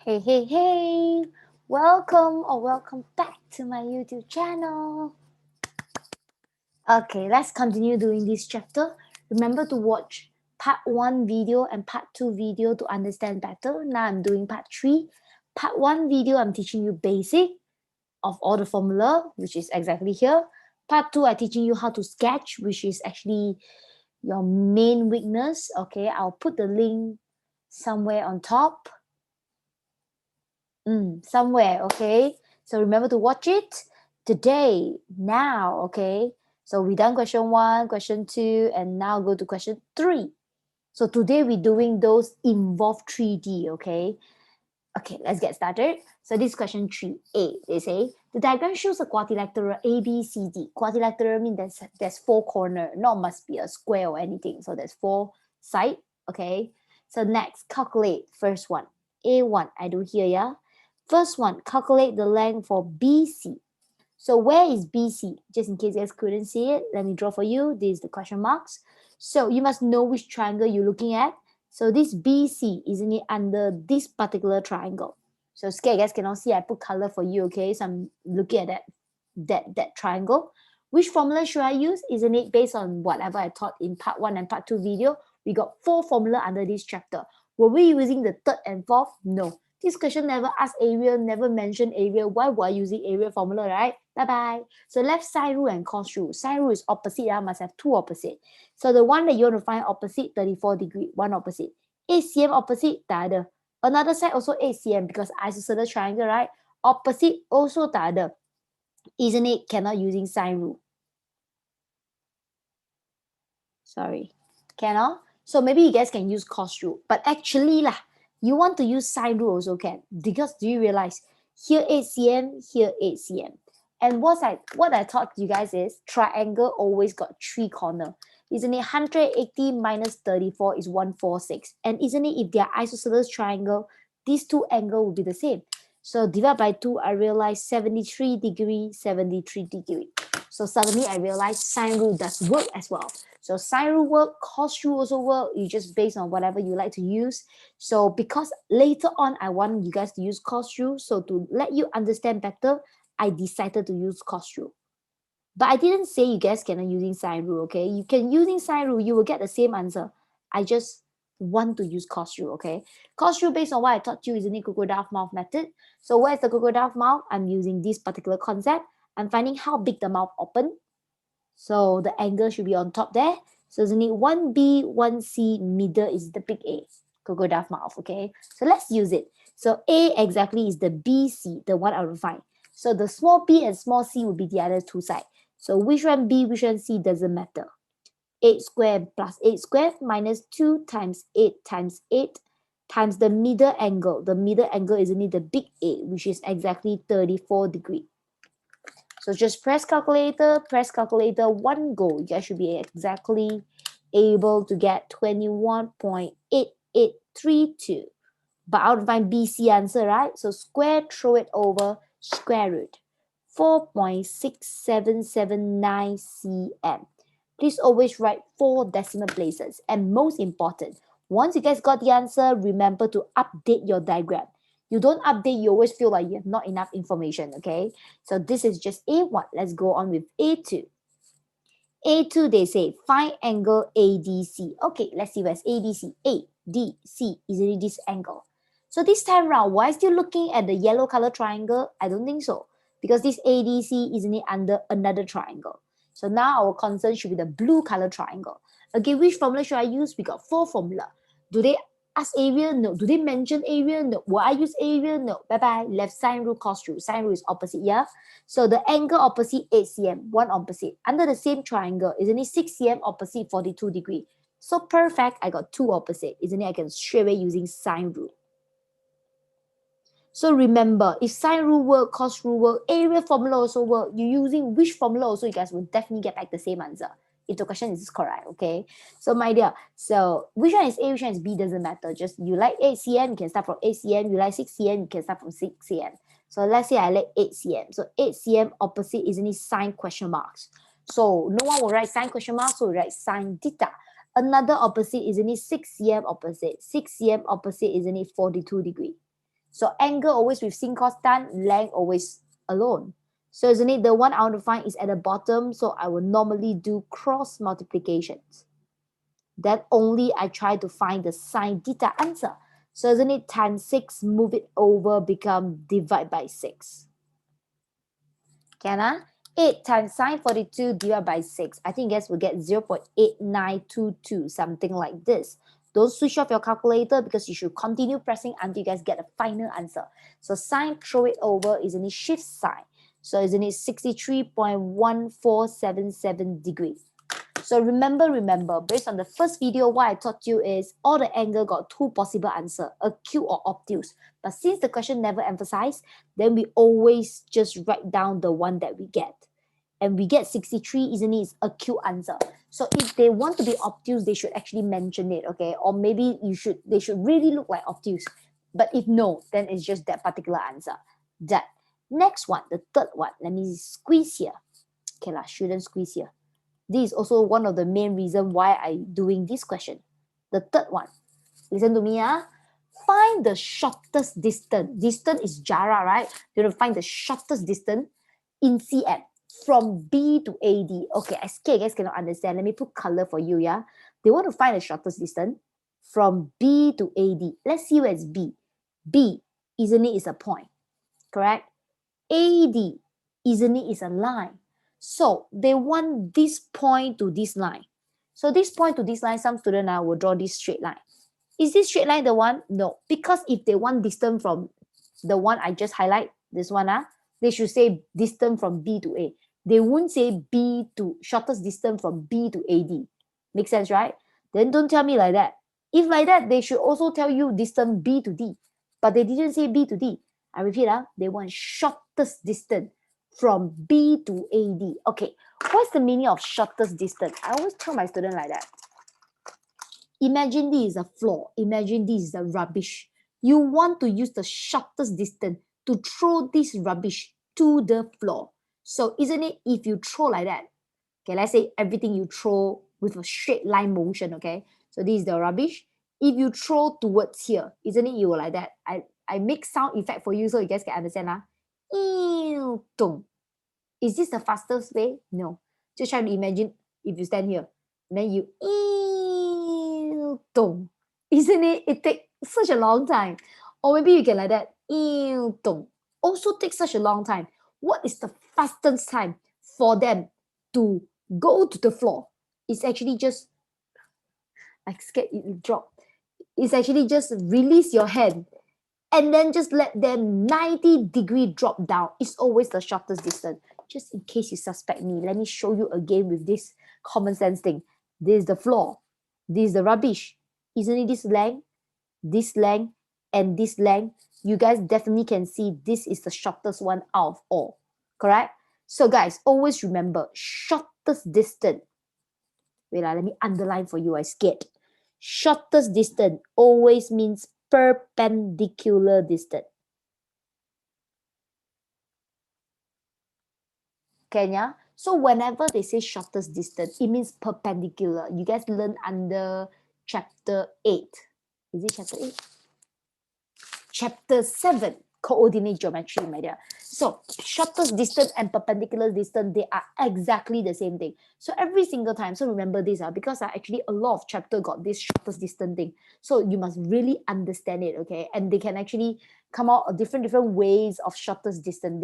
Hey, hey, hey! Welcome back to my YouTube channel. Okay, let's continue doing this chapter. Remember to watch part 1 video and part 2 video to understand better. Now I'm doing part 3. Part 1 video, I'm teaching you basic of all the formula, which is exactly here. Part 2, I'm teaching you how to sketch, which is actually your main weakness. Okay, I'll put the link somewhere on top. Somewhere, okay? So remember to watch it today, now, okay? So we done question 1, question 2, and now go to question 3. So today we're doing those involve 3D, okay? Okay, let's get started. So this question 3a, they say, the diagram shows a quadrilateral ABCD. Quadrilateral means there's 4 corner, not must be a square or anything. So there's 4 side, okay? So next, calculate first one. A1, I do here, yeah? First one, calculate the length for BC. So where is BC? Just in case you guys couldn't see it, let me draw for you. This is the question marks. So you must know which triangle you're looking at. So this BC, isn't it under this particular triangle? So scared you guys cannot see, I put color for you, okay? So I'm looking at that triangle. Which formula should I use? Isn't it based on whatever I taught in part 1 and part 2 video? We got 4 formula under this chapter. Were we using the third and fourth? No. This question never asked area, never mentioned area. Why were I using area formula, right? Bye-bye. So left side rule and cos rule. Sine rule is opposite, must have 2 opposite. So the one that you want to find opposite, 34 degree, one opposite. 8 cm opposite, tak ada. Another side also 8 cm because isosceles triangle, right? Opposite also tak ada. Isn't it? Cannot using sine rule. Sorry. Cannot? So maybe you guys can use cos rule. But actually lah, you want to use sine rule also can. Because do you realize here 8 cm, here 8 cm. And what I taught you guys is triangle always got 3 corner. Isn't it 180 minus 34 is 146? And isn't it if they are isosceles triangle, these 2 angle will be the same. So divide by 2, I realize 73 degree, 73 degree. So suddenly I realized sine rule does work as well. So sine rule work, cos rule also work. You just based on whatever you like to use. So because later on I want you guys to use cos rule, so to let you understand better, I decided to use cos rule. But I didn't say you guys cannot using sine rule, okay? You can using sine rule, you will get the same answer. I just want to use cos rule, okay? Cos rule based on what I taught you is the crocodile mouth method. So where's the crocodile mouth? I'm using this particular concept. I'm finding how big the mouth open. So the angle should be on top there. So isn't it 1B, 1C, middle is the big A. Crocodile mouth, okay? So let's use it. So A exactly is the BC, the one I will find. So the small b and small c will be the other 2 sides. So which one b, which one c doesn't matter. 8 squared plus 8 squared minus 2 times 8 times 8 times the middle angle. The middle angle is only the big A, which is exactly 34 degree. So just press calculator, one go. You guys should be exactly able to get 21.8832. But I would find BC answer, right? So square, throw it over, square root. 4.6779 cm. Please always write 4 decimal places. And most important, once you guys got the answer, remember to update your diagram. You don't update, you always feel like you have not enough information, okay? So this is just A1. Let's go on with A2. A2, they say, find angle ADC. Okay, let's see where's ABC. ADC, isn't it this angle? So this time round, why still looking at the yellow color triangle? I don't think so. Because this ADC, isn't it under another triangle? So now our concern should be the blue color triangle. Okay, which formula should I use? We got 4 formula. Do they ask area? No. Do they mention area? No. Will I use area? No. Bye-bye. Left sine rule, cos rule. Sine rule is opposite, yeah? So the angle opposite 8 cm, one opposite. Under the same triangle, isn't it 6 cm opposite 42 degree? So perfect, I got 2 opposite. Isn't it? I can straight away using sine rule. So remember, if sine rule work, cos rule work, area formula also work, you using which formula also, you guys will definitely get back the same answer. If the question is correct, okay? So my dear, so which one is A, which one is B doesn't matter. Just you like 8 cm, you can start from 8 cm. You like 6 cm, you can start from 6 cm. So let's say I like 8 cm. So 8 cm opposite isn't it sine question marks. So no one will write sine question marks, so we write sine theta. Another opposite isn't it 6 cm opposite. 6 cm opposite isn't it 42 degree. So angle always with sin cos tan, length always alone. So isn't it the one I want to find is at the bottom, so I will normally do cross multiplications. Then only I try to find the sine theta answer. So isn't it times 6, move it over, become divide by 6. Can I? 8 times sine 42 divided by 6. I think you guys will get 0.8922, something like this. Don't switch off your calculator because you should continue pressing until you guys get a final answer. So sine, throw it over, isn't it shift sine? So isn't it 63.1477 degrees? So remember, based on the first video, what I taught you is all the angle got two possible answers, acute or obtuse. But since the question never emphasized, then we always just write down the one that we get. And we get 63, isn't it? It's acute answer. So if they want to be obtuse, they should actually mention it, okay? Or maybe they should really look like obtuse. But if no, then it's just that particular answer. That. Next one, the third one. Let me squeeze here. Okay lah, shouldn't squeeze here. This is also one of the main reasons why I'm doing this question. The third one, listen to me. Find the shortest distance. Distance is Jara, right? You have to find the shortest distance in cm from B to AD. Okay, I scared you guys cannot understand. Let me put color for you, yeah? They want to find the shortest distance from B to AD. Let's see where it's B. B, isn't it, is a point, correct? AD, isn't it, is a line. So they want this point to this line. So this point to this line, some student will draw this straight line. Is this straight line the one? No, because if they want distance from the one I just highlight, this one, they should say distance from B to A. They won't say B to shortest distance from B to AD. Make sense, right? Then don't tell me like that. If like that, they should also tell you distance B to D. But they didn't say B to D. I repeat, they want shortest distance from B to AD. Okay, what's the meaning of shortest distance? I always tell my student like that. Imagine this is a floor. Imagine this is the rubbish. You want to use the shortest distance to throw this rubbish to the floor. So isn't it, if you throw like that, okay, let's say everything you throw with a straight line motion, okay? So this is the rubbish. If you throw towards here, isn't it, you will like that? I make sound effect for you so you guys can understand. Is this the fastest way? No. Just try to imagine if you stand here. And then you isn't it? It takes such a long time. Or maybe you can like that. Also takes such a long time. What is the fastest time for them to go to the floor? It's actually just, I scared it will drop. It's actually just release your hand and then just let them 90-degree drop down. It's always the shortest distance. Just in case you suspect me, let me show you again with this common sense thing. This is the floor. This is the rubbish. Isn't it this length, and this length? You guys definitely can see this is the shortest one out of all. Correct? So guys, always remember, shortest distance. Wait, let me underline for you. I scared. Shortest distance always means perpendicular distance. Kenya? So whenever they say shortest distance, it means perpendicular. You guys learn under chapter 8. Is it chapter 8? Chapter 7, coordinate geometry, my dear. So shortest distance and perpendicular distance, they are exactly the same thing. So every single time, so remember this, because actually a lot of chapter got this shortest distance thing. So you must really understand it, okay? And they can actually come out of different ways of shortest distance.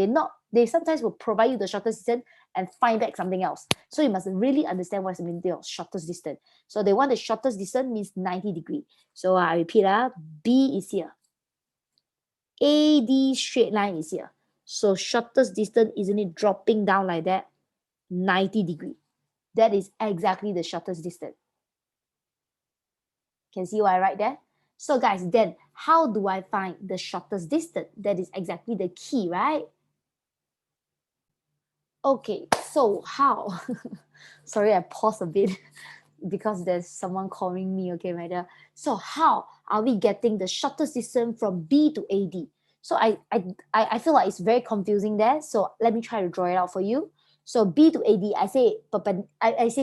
They sometimes will provide you the shortest distance and find back something else. So you must really understand what's the meaning of shortest distance. So they want the shortest distance means 90 degree. So I repeat, B is here. AD straight line is here. So shortest distance, isn't it dropping down like that? 90 degree. That is exactly the shortest distance. Can see why I write there? So guys, then how do I find the shortest distance? That is exactly the key, right? Okay, so how? Sorry, I paused a bit because there's someone calling me, okay, my dear. So how are we getting the shortest distance from B to AD? So I feel like it's very confusing there. So let me try to draw it out for you. So B to AD, I say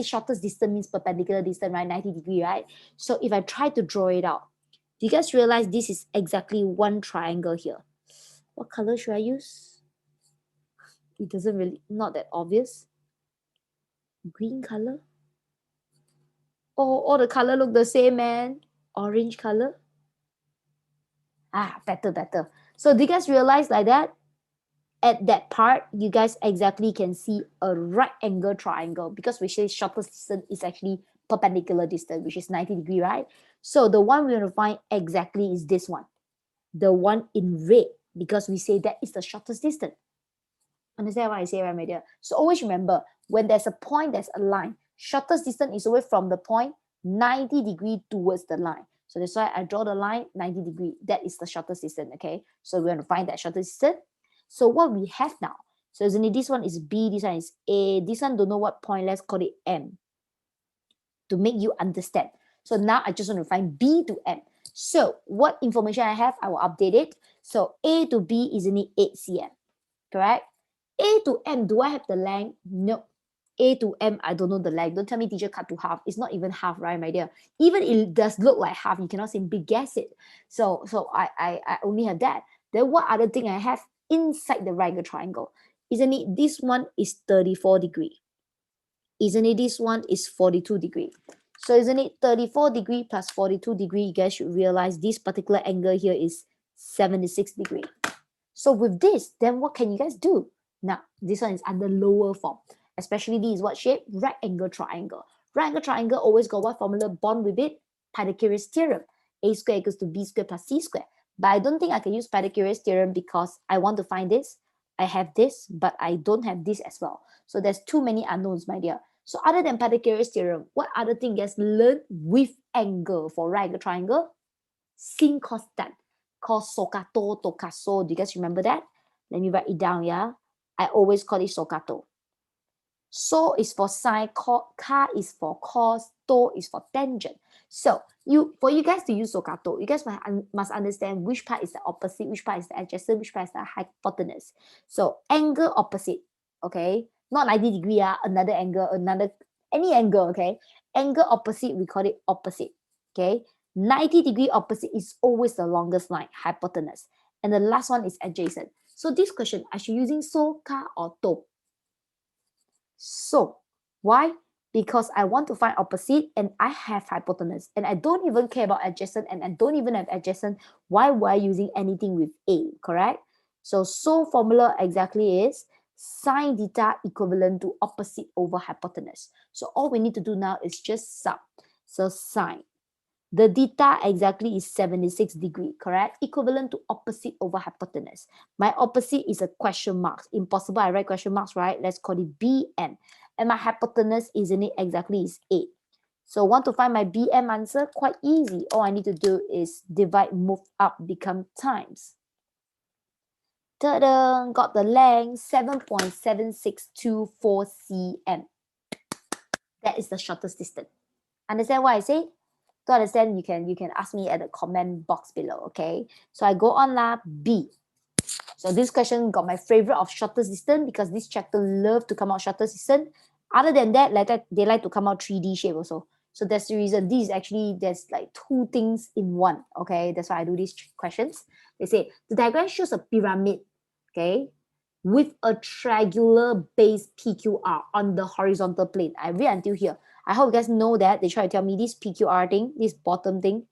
shortest distance means perpendicular distance, right? 90 degree, right? So if I try to draw it out, Do you guys realize this is exactly one triangle here? What color should I use? It doesn't really, not that obvious. Green color? Oh, all the color look the same, man. Orange color? Ah, better. So do you guys realize like that? At that part, you guys exactly can see a right angle triangle because we say shortest distance is actually perpendicular distance, which is 90 degree, right? So the one we want to find exactly is this one, the one in red, because we say that is the shortest distance. Understand what I say, right, my dear? So always remember, when there's a point, there's a line. Shortest distance is always from the point 90 degree towards the line. So that's why I draw the line 90 degree. That is the shortest distance, okay? So we're going to find that shortest distance. So what we have now, so isn't it, this one is B, this one is A, this one don't know what point, let's call it M to make you understand. So now I just want to find B to M. So what information I have, I will update it. So A to B is in 8 cm, correct? A to M, do I have the length? No. A to M, I don't know the length. Don't tell me teacher cut to half. It's not even half, right, my dear? Even it does look like half, you cannot simply guess it. So I only have that. Then what other thing I have inside the right angle triangle? Isn't it this one is 34 degree? Isn't it this one is 42 degree? So isn't it 34 degree plus 42 degree? You guys should realize this particular angle here is 76 degree. So with this, then what can you guys do? Now, this one is under lower form. Especially this is what shape? Right angle triangle. Right angle triangle always got what formula bond with it? Pythagoras theorem. A square equals to B square plus C square. But I don't think I can use Pythagoras theorem because I want to find this. I have this, but I don't have this as well. So there's too many unknowns, my dear. So other than Pythagoras theorem, what other thing gets learned with angle for right angle triangle? Sin cos tan. Cos Socato, Tocaso. Do you guys remember that? Let me write it down, yeah? I always call it Socato. So is for sine, ka is for cos, to is for tangent. So for you guys to use Socato, you guys must understand which part is the opposite, which part is the adjacent, which part is the hypotenuse. So angle opposite, okay? Not 90 degree, another angle, any angle, okay? Angle opposite, we call it opposite, okay? 90 degree opposite is always the longest line, hypotenuse. And the last one is adjacent. So this question, I should using so, ka, or to? So, why? Because I want to find opposite and I have hypotenuse. And I don't even care about adjacent and I don't even have adjacent. Why were I using anything with A, correct? So formula exactly is sine theta equivalent to opposite over hypotenuse. So all we need to do now is just sum. So sine. The theta exactly is 76 degree, correct? Equivalent to opposite over hypotenuse. My opposite is a question mark. Impossible, I write question marks, right? Let's call it BN. And my hypotenuse, isn't it exactly, is 8. So want to find my BM answer? Quite easy. All I need to do is divide, move up, become times. Ta-da! Got the length, 7.7624 cm. That is the shortest distance. Understand what I say? To understand, you can ask me at the comment box below, okay? So I go on lah, B. So this question got my favorite of shortest distance because this chapter love to come out shortest distance. Other than that, they like to come out 3D shape also. So that's the reason. This is actually, there's like two things in one, okay? That's why I do these questions. They say, the diagram shows a pyramid, okay? With a triangular base PQR on the horizontal plane. I read until here. I hope you guys know that. They try to tell me this PQR thing, this bottom thing,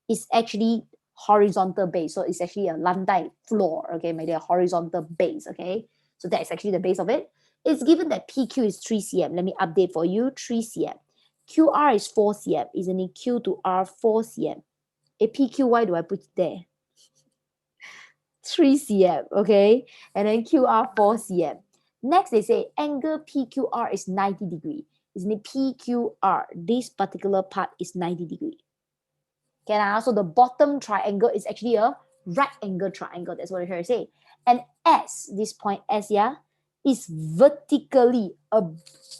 is actually horizontal base. So it's actually a lantai floor, okay, my dear, horizontal base, okay? So that's actually the base of it. It's given that PQ is 3 cm. Let me update for you, 3 cm. QR is 4 cm. Isn't it Q to R 4 cm? A PQ, why do I put it there? 3 cm, okay? And then QR 4 cm. Next, they say angle PQR is 90 degree. Isn't it PQR? This particular part is 90 degree. Okay, so the bottom triangle is actually a right angle triangle. That's what I'm trying to say. And S, this point S, yeah, is vertically 4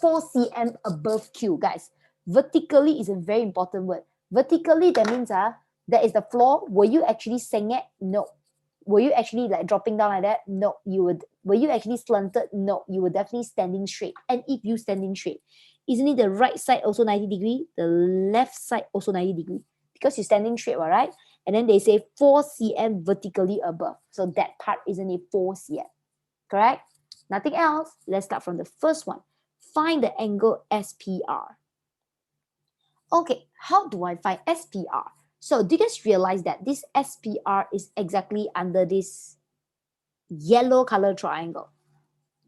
cm above Q, guys. Vertically is a very important word. Vertically, that means that is the floor. Were you actually saying it? No. Were you actually like dropping down like that? No, you would. Were you actually slanted? No, you were definitely standing straight. And if you standing straight, isn't it the right side also 90 degree? The left side also 90 degree? Because you're standing straight, right? And then they say 4 cm vertically above. So that part, isn't it 4 cm? Correct? Nothing else. Let's start from the first one. Find the angle SPR. Okay, how do I find SPR? So do you guys realize that this SPR is exactly under this yellow color triangle?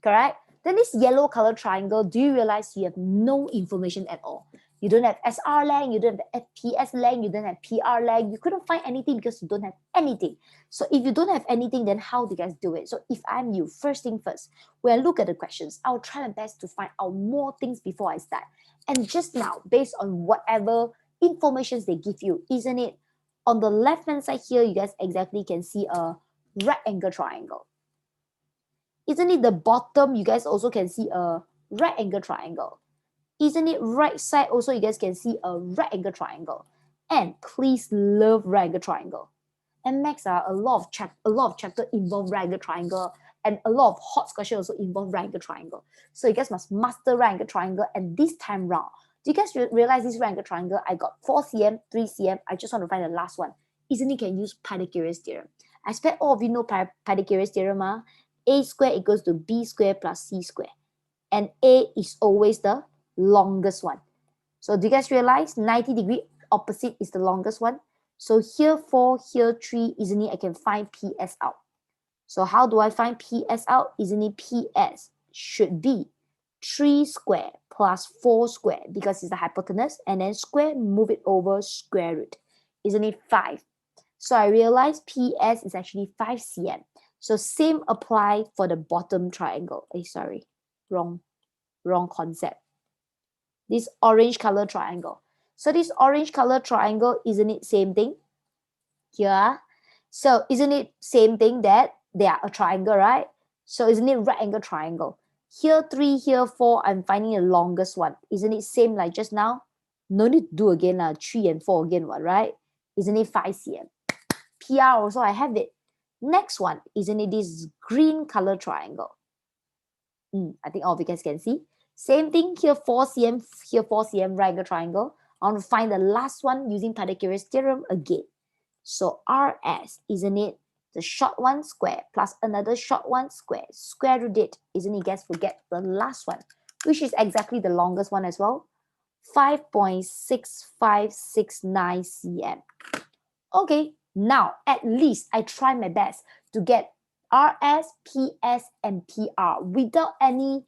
Correct? Then this yellow color triangle, do you realize you have no information at all? You don't have SR length, you don't have PS length, you don't have PR length. You couldn't find anything because you don't have anything. So if you don't have anything, then how do you guys do it? So if I'm you, first thing first, when I look at the questions, I'll try my best to find out more things before I start. And just now, based on whatever information they give you, isn't it? On the left-hand side here, you guys exactly can see a right angle triangle. Isn't it the bottom? You guys also can see a right angle triangle. Isn't it right side also? You guys can see a right angle triangle. And please love right angle triangle. And Max, a lot of chapter involve right angle triangle, and a lot of hot questions also involve right angle triangle. So you guys must master right angle triangle. And this time round, do you guys realize this right angle triangle? I got 4 cm, 3 cm. I just want to find the last one. Isn't it can use Pythagoras theorem? I expect all of you know Pythagoras theorem. A square equals to B square plus C square. And A is always the longest one. So do you guys realize 90-degree opposite is the longest one? So here 4, here 3, isn't it I can find PS out? So how do I find PS out? Isn't it PS should be 3 square plus 4 square because it's the hypotenuse, and then square, move it over square root. Isn't it 5? So I realize PS is actually 5 cm. So same apply for the bottom triangle. Sorry, wrong concept. This orange color triangle. So this orange color triangle, isn't it same thing? Here. So isn't it same thing that they are a triangle, right? So isn't it right angle triangle? Here 3, here 4, I'm finding the longest one. Isn't it same like just now? No need to do again, 3 and 4 again, right? Isn't it 5 cm? PR also, I have it. Next one, isn't it this green color triangle? I think all of you guys can see. Same thing here, 4 cm, here 4 cm, right angle triangle. I want to find the last one using Pythagoras theorem again. So RS, isn't it the short one square plus another short one square, square root it, isn't it? Guys, forget the last one, which is exactly the longest one as well. 5.6569 cm. Okay, now at least I try my best to get RS, PS, and PR without any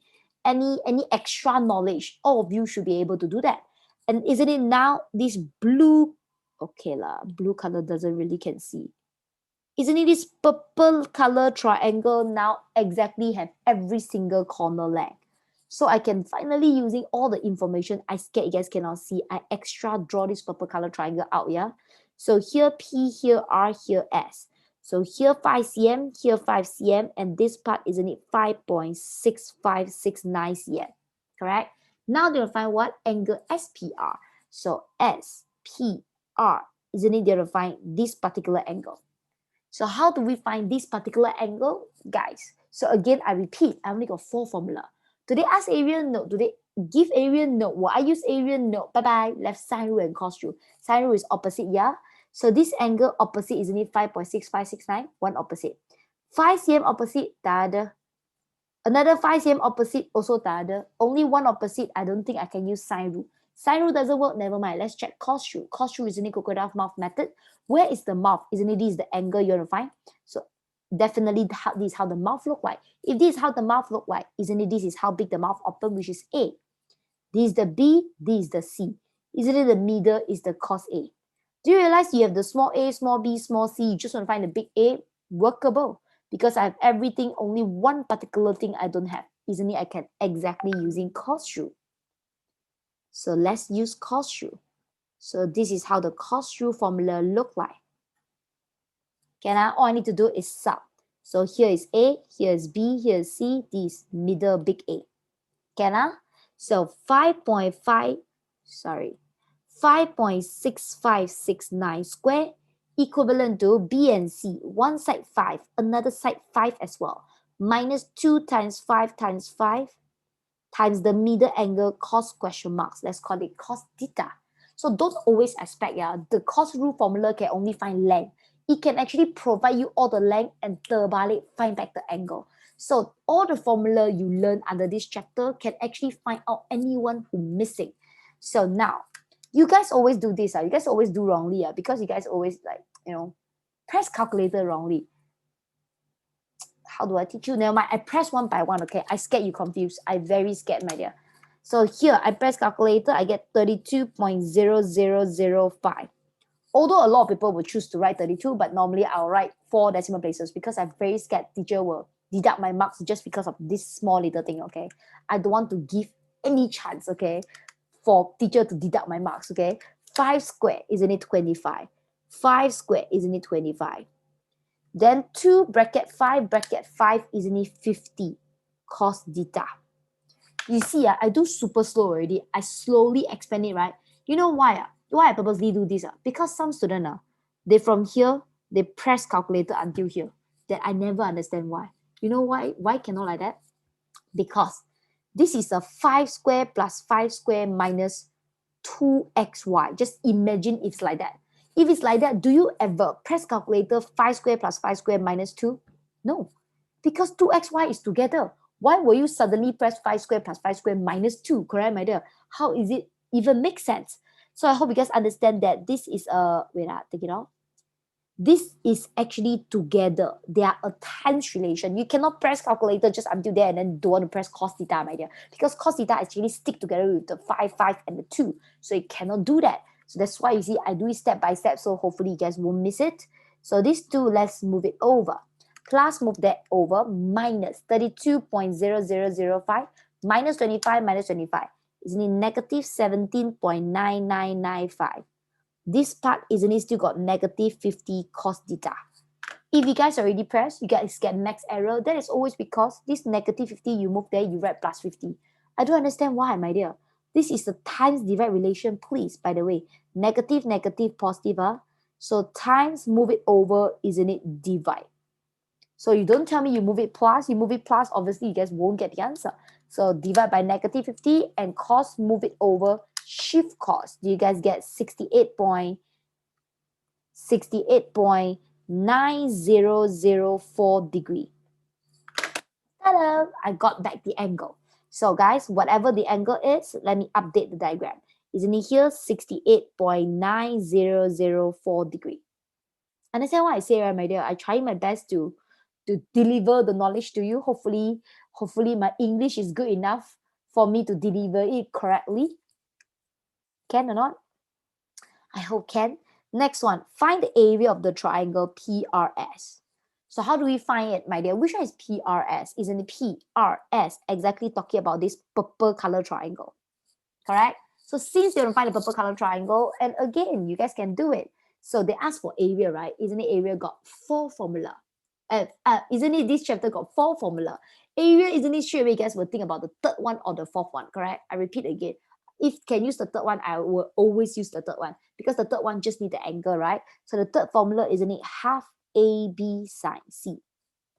extra knowledge. All of you should be able to do that. And isn't it now this blue? Okay lah, blue color doesn't really can see. Isn't it this purple color triangle now exactly have every single corner length? So I can finally, using all the information, I scared you guys cannot see, I extra draw this purple color triangle out, yeah? So here P, here R, here S. So here 5 cm, here 5 cm, and this part, isn't it 5.6569 cm, correct? Now they'll find what? Angle SPR. So SPR, isn't it they'll find this particular angle? So how do we find this particular angle, guys? So again, I repeat, I only got 4 formula. Do they ask area? No. Do they give area? No. Will I use area? No. Bye-bye. Left sine rule and cos rule. Sine rule is opposite, yeah? So this angle opposite, isn't it 5.6569? One opposite. 5 cm opposite, tak ada. Another 5 cm opposite, also tak ada. Only one opposite, I don't think I can use sine rule. Sine rule doesn't work, never mind. Let's check cos rule. Cos rule, isn't it crocodile mouth method? Where is the mouth? Isn't it this is the angle you want to find? So definitely this is how the mouth look like. If this is how the mouth look like, isn't it this is how big the mouth open, which is A. This is the B, this is the C. Isn't it the middle is the cos A? Do you realize you have the small a, small b, small c, you just want to find the big A? Workable. Because I have everything, only one particular thing I don't have. Isn't it I can exactly using cos rule? So let's use cos rule. So this is how the cos rule formula look like. All I need to do is sub. So here is A, here is B, here is C, this middle big A. So 5.6569 square equivalent to B and C. One side 5, another side 5 as well. Minus 2 times 5 times 5 times the middle angle cos question marks. Let's call it cos theta. So don't always expect the cos rule formula can only find length. It can actually provide you all the length and terbalik find back the angle. So all the formula you learn under this chapter can actually find out anyone who missing. So now, you guys always do this. You guys always do wrongly because you guys always press calculator wrongly. How do I teach you? Never mind. I press one by one, okay? I scared you confused. I very scared, my dear. So here, I press calculator. I get 32.0005. Although a lot of people will choose to write 32, but normally I'll write 4 decimal places because I'm very scared teacher will deduct my marks just because of this small little thing, okay? I don't want to give any chance, okay, for teacher to deduct my marks, okay? 5 squared, isn't it 25? 5 squared, isn't it 25? Then 2 bracket 5, isn't it 50? Cos theta. You see, I do super slow already. I slowly expand it, right? You know why? Why I purposely do this? Because some student, they from here, they press calculator until here. That I never understand why. You know why? Why cannot like that? Because this is a 5 square plus 5 square minus 2xy. Just imagine it's like that. If it's like that, do you ever press calculator 5 square plus 5 square minus 2? No, because 2xy is together. Why will you suddenly press 5 square plus 5 square minus 2? Correct, my dear? How is it even make sense? So I hope you guys understand that this is wait, take it off. This is actually together. They are a times relation. You cannot press calculator just until there and then don't want to press cos theta, my dear. Because cos theta actually stick together with the 5, 5, and the 2. So you cannot do that. So that's why you see I do it step by step. So hopefully you guys won't miss it. So these two, let's move it over. Plus move that over, minus 32.0005 minus 25 minus 25. Isn't it negative 17.9995? This part, isn't it still got negative 50 cos theta? If you guys already pressed, you guys get max error. That is always because this negative 50, you move there, you write plus 50. I don't understand why, my dear. This is the times divide relation, please, by the way. Negative, negative, positive. So times, move it over, isn't it divide? So you don't tell me you move it plus, obviously you guys won't get the answer. So divide by negative 50 and cos, move it over, shift cos. Do you guys get 68.9004 degree? Ta-da! I got back the angle. So guys, whatever the angle is, let me update the diagram. Isn't it here 68.9004 degree? Understand what I say, right, my dear? I try my best to deliver the knowledge to you. Hopefully my English is good enough for me to deliver it correctly. Can or not? I hope can. Next one, find the area of the triangle PRS. So how do we find it, my dear? Which one is PRS? Isn't it PRS exactly talking about this purple color triangle? Correct? So since you want to find the purple color triangle, and again, you guys can do it. So they ask for area, right? Isn't it area got 4 formula? Isn't it this chapter got 4 formula? Area, isn't it straight away you guys will think about the third one or the fourth one, correct? I repeat again. If can use the third one, I will always use the third one because the third one just need the angle, right? So the third formula, isn't it half AB sine C?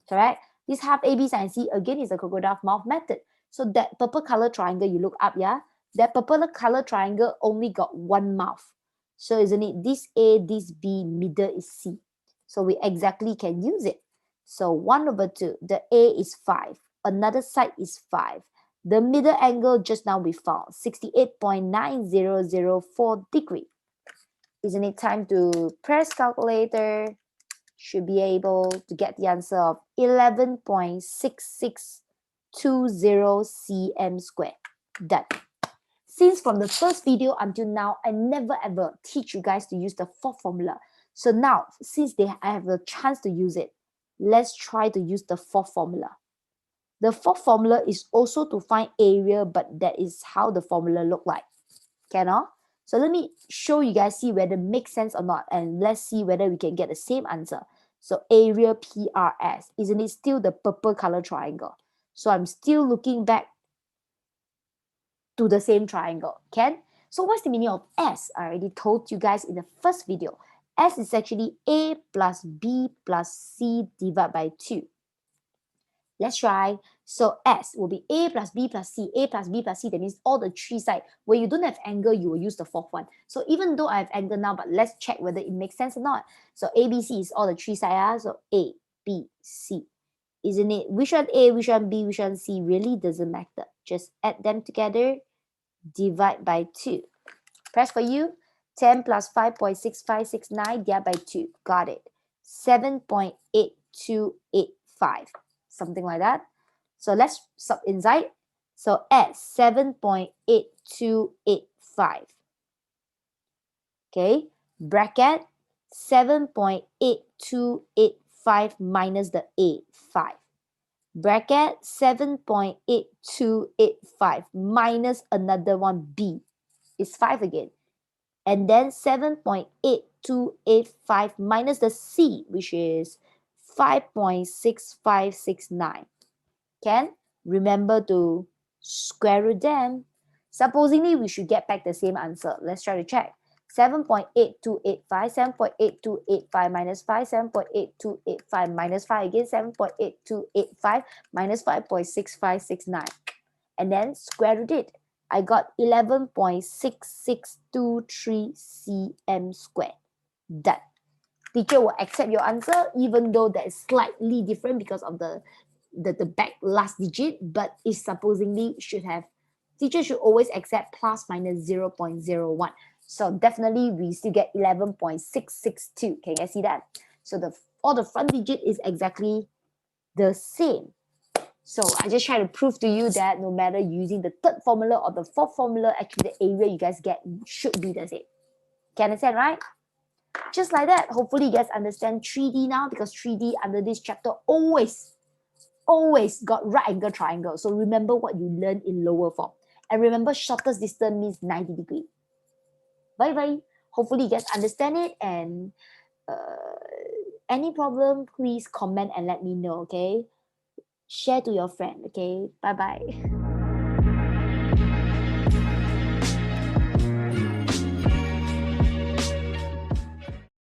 Correct? This half AB sine C again is the crocodile mouth method. So that purple color triangle you look up, yeah? That purple color triangle only got one mouth. So isn't it this A, this B, middle is C. So we exactly can use it. So 1/2, the A is 5. Another side is 5. The middle angle just now we found, 68.9004 degree. Isn't it time to press calculator? Should be able to get the answer of 11.6620 cm squared. Done. Since from the first video until now, I never ever teach you guys to use the fourth formula. So now, since I have the chance to use it, let's try to use the fourth formula. The fourth formula is also to find area, but that is how the formula look like. Cannot? So let me show you guys, see whether it makes sense or not, and let's see whether we can get the same answer. So area PRS, isn't it still the purple color triangle? So I'm still looking back to the same triangle. Can? So what's the meaning of S? I already told you guys in the first video. S is actually A plus B plus C divided by 2. Let's try. So S will be A plus B plus C, A plus B plus C. That means all the three sides. Where you don't have angle, you will use the fourth one. So even though I have angle now, but let's check whether it makes sense or not. So A, B, C is all the three sides. So A, B, C. Isn't it? Which one A, which one B, which one C really doesn't matter. Just add them together, divide by 2. Press for you. 10 plus 5.6569 divided by 2. Got it. 7.8285. Something like that. So let's sub inside. So add 7.8285. Okay. Bracket 7.8285 minus the A, 5. Bracket 7.8285 minus another one, B, is 5 again. And then 7.8285 minus the C, which is 5.6569. Can remember to square root them. Supposingly, we should get back the same answer. Let's try to check. 7.8285, 7.8285 minus 5, 7.8285 minus 5 again, 7.8285 minus 5.6569. And then square root it. I got 11.6623 cm squared. Done. Teacher will accept your answer even though that is slightly different because of the back last digit, but it supposingly should have, teacher should always accept plus minus 0.01. So definitely we still get 11.662. Can you guys see that? So all the front digit is exactly the same. So I just try to prove to you that no matter using the third formula or the fourth formula, actually the area you guys get should be the same. Can you understand, right? Just like that, hopefully you guys understand 3D now, because 3D under this chapter always got right angle triangle. So remember what you learned in lower form. And remember, shortest distance means 90 degrees. Bye-bye. Hopefully you guys understand it, and any problem, please comment and let me know, okay? Share to your friend, okay? Bye-bye.